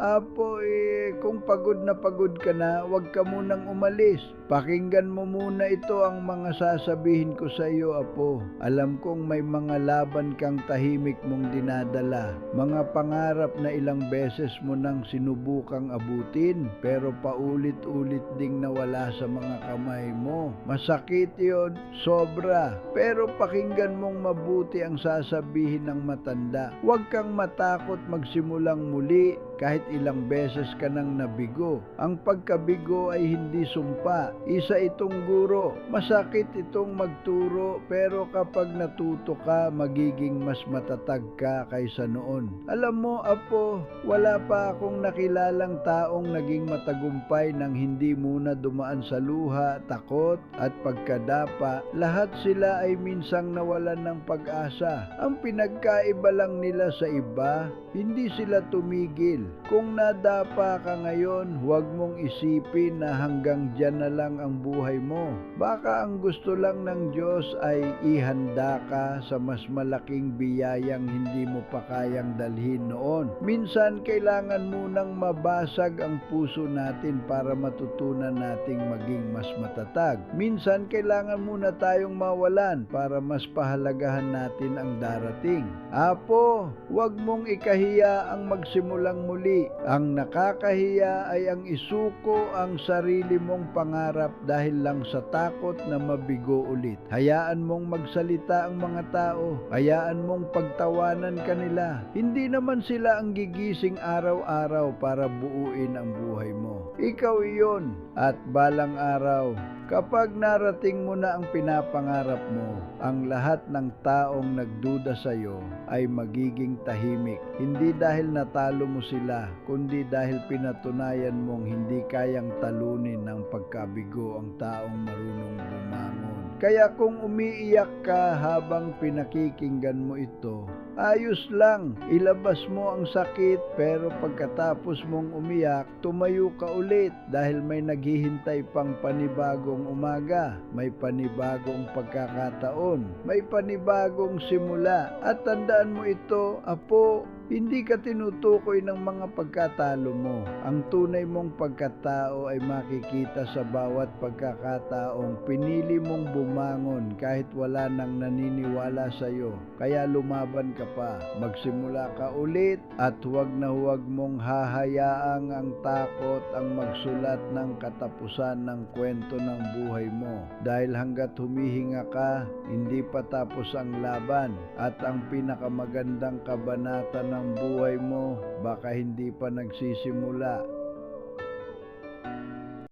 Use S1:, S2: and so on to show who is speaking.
S1: Apo, kung pagod na pagod ka na, huwag ka munang umalis. Pakinggan mo muna ito ang mga sasabihin ko sa iyo, Apo. Alam kong may mga laban kang tahimik mong dinadala. Mga pangarap na ilang beses mo nang sinubukang abutin, pero paulit-ulit ding nawala sa mga kamay mo. Masakit yon, sobra. Pero pakinggan mong mabuti ang sasabihin ng matanda. Huwag kang matakot magsimulang muli kahit ilang beses ka nang nabigo. Ang pagkabigo ay hindi sumpa. Isa itong guro. Masakit itong magturo, pero kapag natuto ka, magiging mas matatag ka kaysa noon. Alam mo, Apo, wala pa akong nakilalang taong naging matagumpay nang hindi muna dumaan sa luha, takot at pagkadapa. Lahat sila ay minsang nawalan ng pag-asa. Ang pinagkaiba lang nila sa iba, hindi sila tumigil. Kung nadapa ka ngayon, huwag mong isipin na hanggang dyan na lang ang buhay mo. Baka ang gusto lang ng Diyos ay ihanda ka sa mas malaking biyayang hindi mo pa kayang dalhin noon. Minsan kailangan munang mabasag ang puso natin para matutunan nating maging mas matatag. Minsan kailangan muna tayong mawalan para mas pahalagahan natin ang darating. Apo, huwag mong ikahiya ang magsimulang muli. Ang nakakahiya ay ang isuko ang sarili mong pangarap dahil lang sa takot na mabigo ulit. Hayaan mong magsalita ang mga tao. Hayaan mong pagtawanan kanila. Hindi naman sila ang gigising araw-araw para buuin ang buhay mo. Ikaw iyon. At balang araw, kapag narating mo na ang pinapangarap mo, ang lahat ng taong nagduda sa iyo ay magiging tahimik. Hindi dahil natalo mo sila, kundi dahil pinatunayan mong hindi kayang talunin ng pagkabigo ang taong marunong bumangon. Kaya kung umiiyak ka habang pinakikinggan mo ito, ayos lang, ilabas mo ang sakit, pero pagkatapos mong umiyak, tumayo ka ulit dahil may naghihintay pang panibagong umaga, may panibagong pagkakataon, may panibagong simula. At tandaan mo ito, Apo, hindi ka tinutukoy ng mga pagkatalo mo. Ang tunay mong pagkatao ay makikita sa bawat pagkakataong pinili mong bumangon kahit wala nang naniniwala sa iyo. Kaya lumaban ka pa, magsimula ka ulit, at huwag na huwag mong hahayaang ang takot ang magsulat ng katapusan ng kwento ng buhay mo. Dahil hanggat humihinga ka, hindi pa tapos ang laban, at ang pinakamagandang kabanata ng buhay mo baka hindi pa nagsisimula.